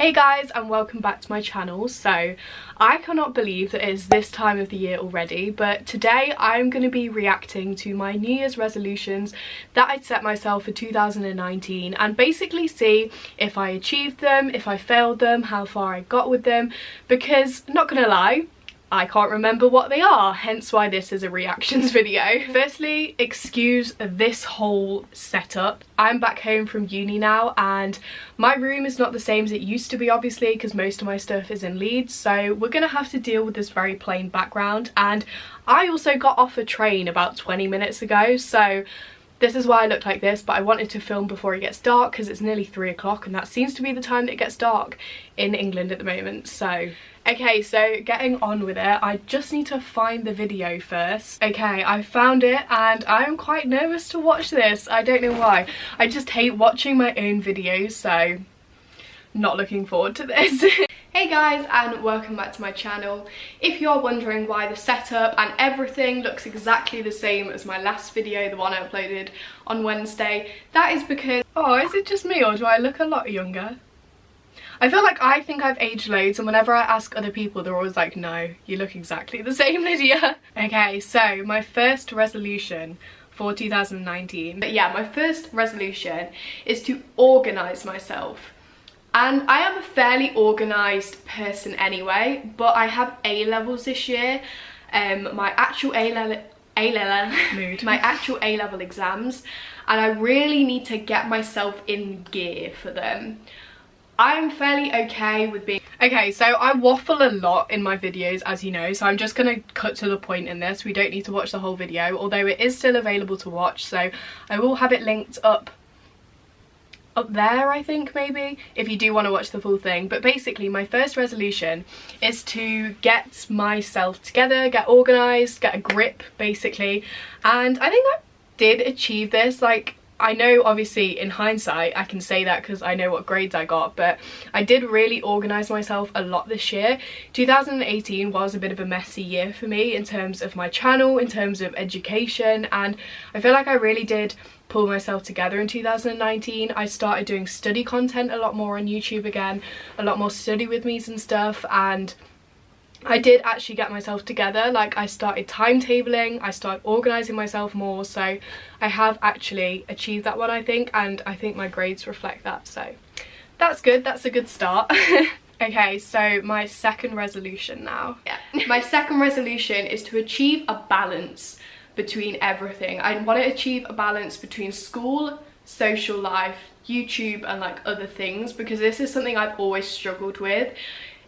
Hey guys, and welcome back to my channel. So I cannot believe that it is this time of the year already, but today I'm going to be reacting to my New Year's resolutions that I'd set myself for 2019 and basically see if I achieved them, if I failed them, how far I got with them, because not gonna lie, I can't remember what they are, hence why this is a reactions video. Firstly, excuse this whole setup. I'm back home from uni now and my room is not the same as it used to be, obviously, because most of my stuff is in Leeds, so we're gonna have to deal with this very plain background. And I also got off a train about 20 minutes ago, so this is why I look like this, but I wanted to film before it gets dark because it's nearly 3 o'clock and that seems to be the time that it gets dark in England at the moment. So okay, so getting on with it, I just need to find the video first. Okay, I found it and I am quite nervous to watch this. I don't know why. I just hate watching my own videos, so not looking forward to this. Hey guys, and welcome back to my channel. If you're wondering why the setup and everything looks exactly the same as my last video, the one I uploaded on Wednesday, that is because, oh, is it just me or do I look a lot younger? I feel like I think I've aged loads, and whenever I ask other people, they're always like, no, you look exactly the same, Lydia. Okay, so my first resolution for 2019. But yeah, my first resolution is to organise myself. And I am a fairly organised person anyway, but I have A-levels this year. My actual A-level exams, and I really need to get myself in gear for them. I'm fairly okay with being... Okay, so I waffle a lot in my videos, as you know, so I'm just going to cut to the point in this. We don't need to watch the whole video, although it is still available to watch, so I will have it linked up there, I think, maybe, if you do want to watch the full thing. But basically my first resolution is to get myself together, get organised, get a grip basically, and I think I did achieve this. Like, I know obviously in hindsight I can say that because I know what grades I got, but I did really organise myself a lot this year. 2018 was a bit of a messy year for me in terms of my channel, in terms of education, and I feel like I really did pull myself together in 2019. I started doing study content a lot more on YouTube again, a lot more study with me's and stuff, and I did actually get myself together. Like, I started timetabling, I started organising myself more, so I have actually achieved that one, I think, and I think my grades reflect that, so that's good, that's a good start. Okay, so my second resolution now. Yeah. My second resolution is to achieve a balance between everything. I want to achieve a balance between school, social life, YouTube, and like other things, because this is something I've always struggled with.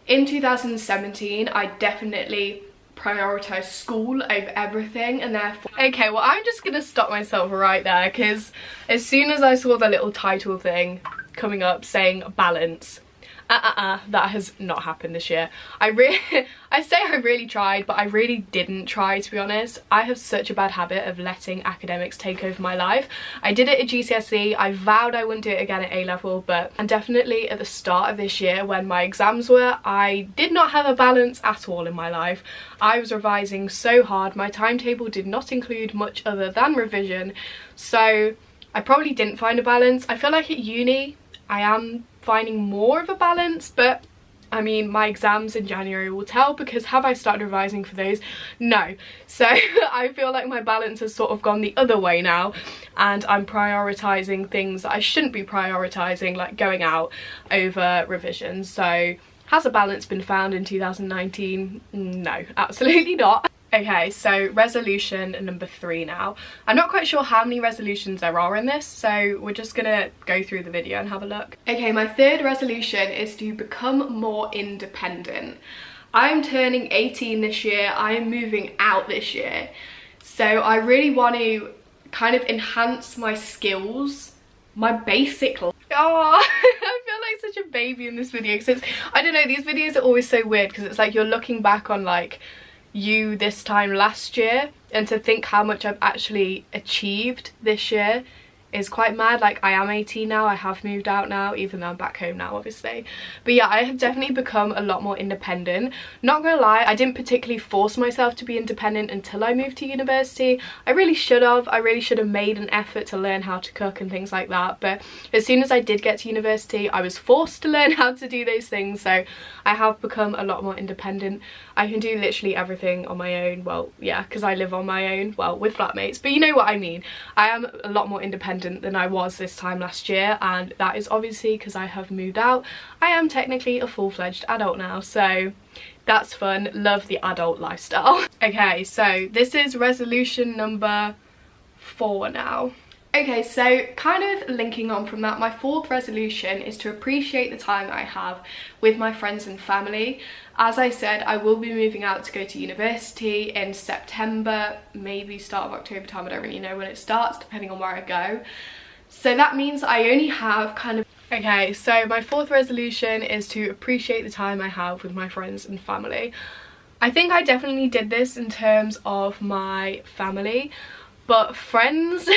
In 2017, I definitely prioritised school over everything, and therefore... Okay, well, I'm just gonna stop myself right there, because as soon as I saw the little title thing coming up saying balance, that has not happened this year. I say I really tried, but I really didn't try, to be honest. I have such a bad habit of letting academics take over my life. I did it at GCSE, I vowed I wouldn't do it again at A-level, but and definitely at the start of this year when my exams were, I did not have a balance at all in my life. I was revising so hard, my timetable did not include much other than revision, so I probably didn't find a balance. I feel like at uni I am finding more of a balance, but I mean, my exams in January will tell, because have I started revising for those? No. So I feel like my balance has sort of gone the other way now, and I'm prioritising things that I shouldn't be prioritising, like going out over revisions. So has a balance been found in 2019? No, absolutely not. Okay, so resolution number 3 now. I'm not quite sure how many resolutions there are in this, so we're just gonna go through the video and have a look. Okay, my third resolution is to become more independent. I'm turning 18 this year, I'm moving out this year, so I really want to kind of enhance my skills, my basic... Oh, I feel like such a baby in this video, because it's, I don't know, these videos are always so weird, because it's like you're looking back on like you this time last year, and to think how much I've actually achieved this year is quite mad. Like, I am 18 now, I have moved out now, even though I'm back home now, obviously. But yeah, I have definitely become a lot more independent. Not gonna lie, I didn't particularly force myself to be independent until I moved to university. I really should have. I really should have made an effort to learn how to cook and things like that. But as soon as I did get to university, I was forced to learn how to do those things. So I have become a lot more independent. I can do literally everything on my own. Well, yeah, because I live on my own, well, with flatmates, but you know what I mean. I am a lot more independent than I was this time last year, and that is obviously because I have moved out. I am technically a full-fledged adult now, so that's fun. Love the adult lifestyle. Okay, so this is resolution number 4 now. Okay, so kind of linking on from that, my 4th resolution is to appreciate the time I have with my friends and family. As I said, I will be moving out to go to university in September, maybe start of October time. I don't really know when it starts, depending on where I go. So that means I only have kind of... Okay, so my 4th resolution is to appreciate the time I have with my friends and family. I think I definitely did this in terms of my family, but friends...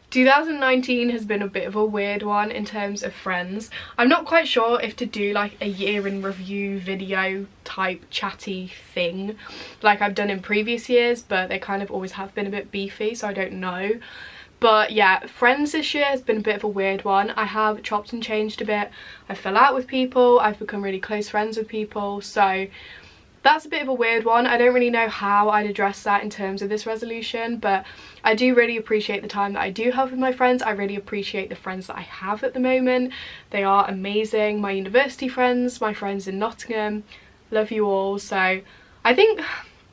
2019 has been a bit of a weird one in terms of friends. I'm not quite sure if to do like a year in review video type chatty thing like I've done in previous years, but they kind of always have been a bit beefy, so I don't know. But yeah, friends this year has been a bit of a weird one. I have chopped and changed a bit. I fell out with people, I've become really close friends with people, so that's a bit of a weird one. I don't really know how I'd address that in terms of this resolution, but I do really appreciate the time that I do have with my friends. I really appreciate the friends that I have at the moment. They are amazing. My university friends, my friends in Nottingham, love you all. So I think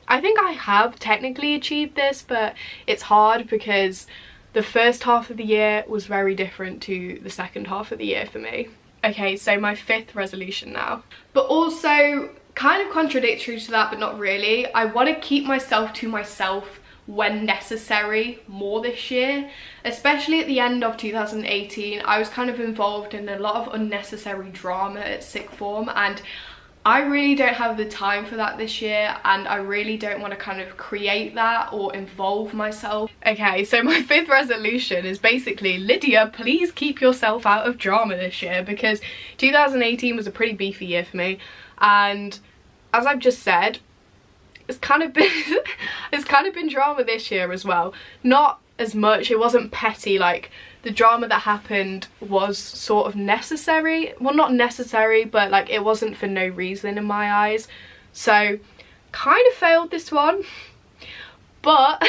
I have technically achieved this, but it's hard because the first half of the year was very different to the second half of the year for me. Okay, so my 5th resolution now. But also, kind of contradictory to that, but not really, I want to keep myself to myself when necessary more this year. Especially at the end of 2018, I was kind of involved in a lot of unnecessary drama at sixth form, and I really don't have the time for that this year, and I really don't want to kind of create that or involve myself. Okay, so my 5th resolution is basically, Lydia, please keep yourself out of drama this year, because 2018 was a pretty beefy year for me, and as I've just said, it's kind of been drama this year as well. Not as much, it wasn't petty, like the drama that happened was sort of necessary. Well, not necessary, but like it wasn't for no reason in my eyes. So kind of failed this one. But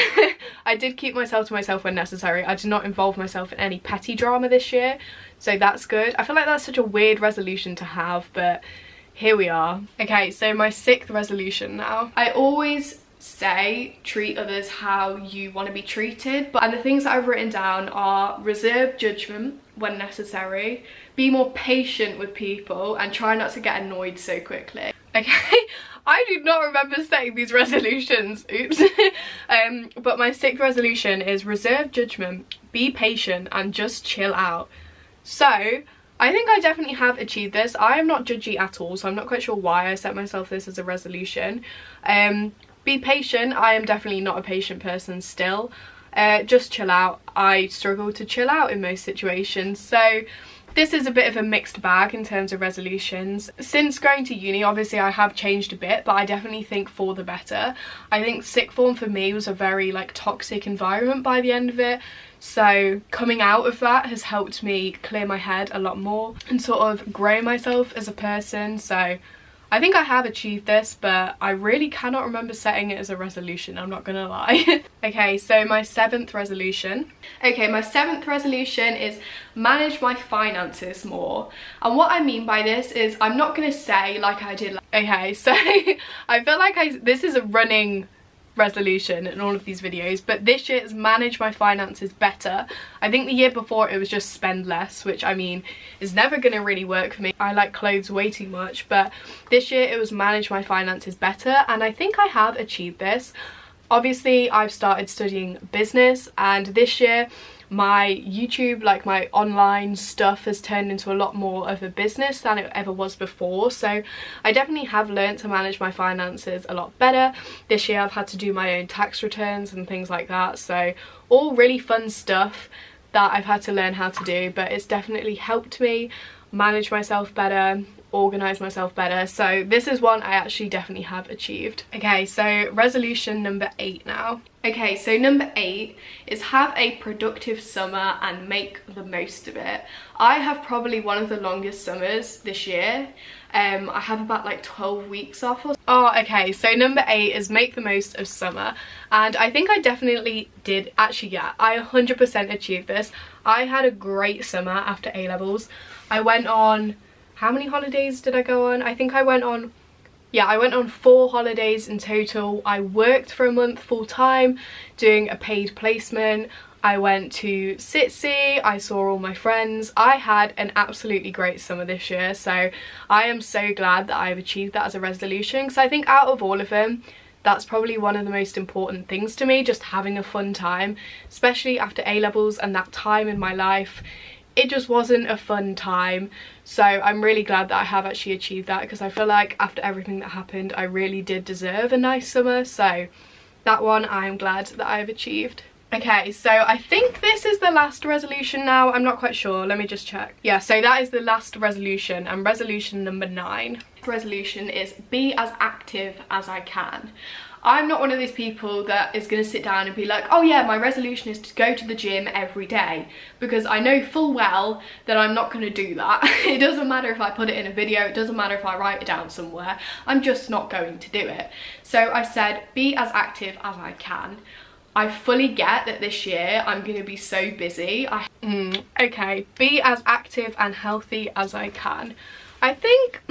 I did keep myself to myself when necessary. I did not involve myself in any petty drama this year, so that's good. I feel like that's such a weird resolution to have, but here we are. Okay, so my 6th resolution now. I always say treat others how you want to be treated, and the things that I've written down are reserve judgment when necessary, be more patient with people, and try not to get annoyed so quickly. Okay, I do not remember saying these resolutions, oops. But my 6th resolution is reserve judgment, be patient, and just chill out. So I think I definitely have achieved this. I am not judgy at all, so I'm not quite sure why I set myself this as a resolution. Be patient. I am definitely not a patient person still. Just chill out. I struggle to chill out in most situations, so this is a bit of a mixed bag in terms of resolutions. Since going to uni, obviously I have changed a bit, but I definitely think for the better. I think sixth form for me was a very like toxic environment by the end of it. So coming out of that has helped me clear my head a lot more and sort of grow myself as a person. So I think I have achieved this, but I really cannot remember setting it as a resolution, I'm not gonna lie. Okay, so my 7th resolution. Okay, my 7th resolution is manage my finances more. And what I mean by this is I'm not gonna say like I did. Okay, so I feel like this is a running resolution in all of these videos, but this year is manage my finances better. I think the year before it was just spend less, which I mean is never gonna really work for me. I like clothes way too much, but this year it was manage my finances better, and I think I have achieved this. Obviously I've started studying business, and this year my YouTube, like my online stuff, has turned into a lot more of a business than it ever was before. So I definitely have learned to manage my finances a lot better. This year I've had to do my own tax returns and things like that, so all really fun stuff. that I've had to learn how to do, but it's definitely helped me manage myself better, organize myself better. So this is one I actually definitely have achieved. Okay, so resolution number 8 now. Okay, so number 8 is have a productive summer and make the most of it. I have probably one of the longest summers this year. I have about like 12 weeks off. Okay, so number 8 is make the most of summer, and I think I definitely did. Actually, yeah, I 100% achieved this. I had a great summer after A-levels. I went on, how many holidays did I go on? I think I went on, yeah, I went on 4 holidays in total. I worked for a month full time doing a paid placement. I went to Sitsi, I saw all my friends. I had an absolutely great summer this year, so I am so glad that I've achieved that as a resolution, because I think out of all of them, that's probably one of the most important things to me, just having a fun time, especially after A-levels and that time in my life. It just wasn't a fun time, so I'm really glad that I have actually achieved that, because I feel like after everything that happened I really did deserve a nice summer, so that one I'm glad that I've achieved. Okay, so I think this is the last resolution now. I'm not quite sure, let me just check. Yeah, so that is the last resolution, and resolution number 9. Resolution is be as active as I can. I'm not one of these people that is going to sit down and be like, oh yeah, my resolution is to go to the gym every day, because I know full well that I'm not going to do that. It doesn't matter if I put it in a video, it doesn't matter if I write it down somewhere, I'm just not going to do it. So I've said be as active as I can. I fully get that this year I'm going to be so busy. Okay, be as active and healthy as I can. I think,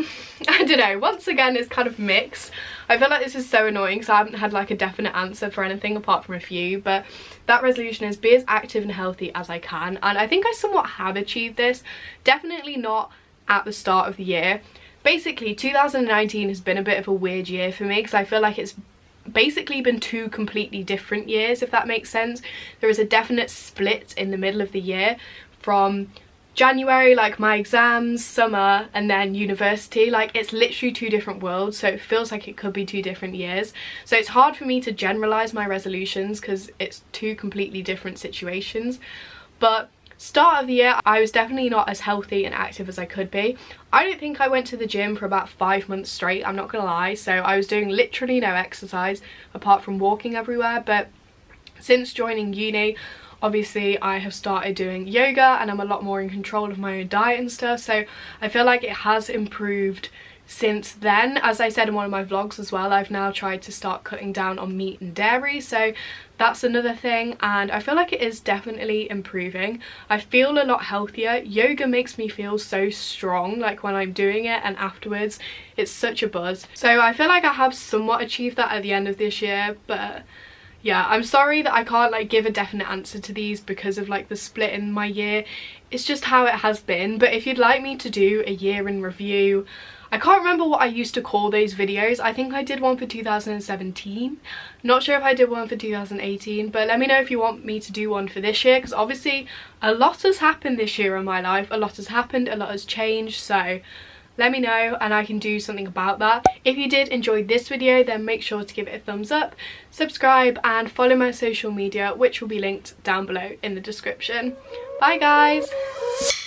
I don't know, once again it's kind of mixed. I feel like this is so annoying because I haven't had like a definite answer for anything apart from a few, but that resolution is be as active and healthy as I can, and I think I somewhat have achieved this. Definitely not at the start of the year. Basically 2019 has been a bit of a weird year for me, because I feel like it's basically been 2 completely different years, if that makes sense. There is a definite split in the middle of the year from January, like my exams, summer, and then university. Like it's literally 2 different worlds, so it feels like it could be 2 different years. So it's hard for me to generalize my resolutions because it's 2 completely different situations. But start of the year I was definitely not as healthy and active as I could be. I don't think I went to the gym for about 5 months straight, I'm not gonna lie. So I was doing literally no exercise apart from walking everywhere. But since joining uni, obviously I have started doing yoga and I'm a lot more in control of my own diet and stuff, so I feel like it has improved since then. As I said in one of my vlogs as well, I've now tried to start cutting down on meat and dairy, so that's another thing, and I feel like it is definitely improving. I feel a lot healthier. Yoga makes me feel so strong, like when I'm doing it and afterwards it's such a buzz. So I feel like I have somewhat achieved that at the end of this year, but yeah, I'm sorry that I can't like give a definite answer to these because of like the split in my year. It's just how it has been. But if you'd like me to do a year in review, I can't remember what I used to call those videos. I think I did one for 2017. Not sure if I did one for 2018, but let me know if you want me to do one for this year, because obviously a lot has happened this year in my life. A lot has happened, a lot has changed, so let me know and I can do something about that. If you did enjoy this video, then make sure to give it a thumbs up, subscribe and follow my social media, which will be linked down below in the description. Bye guys!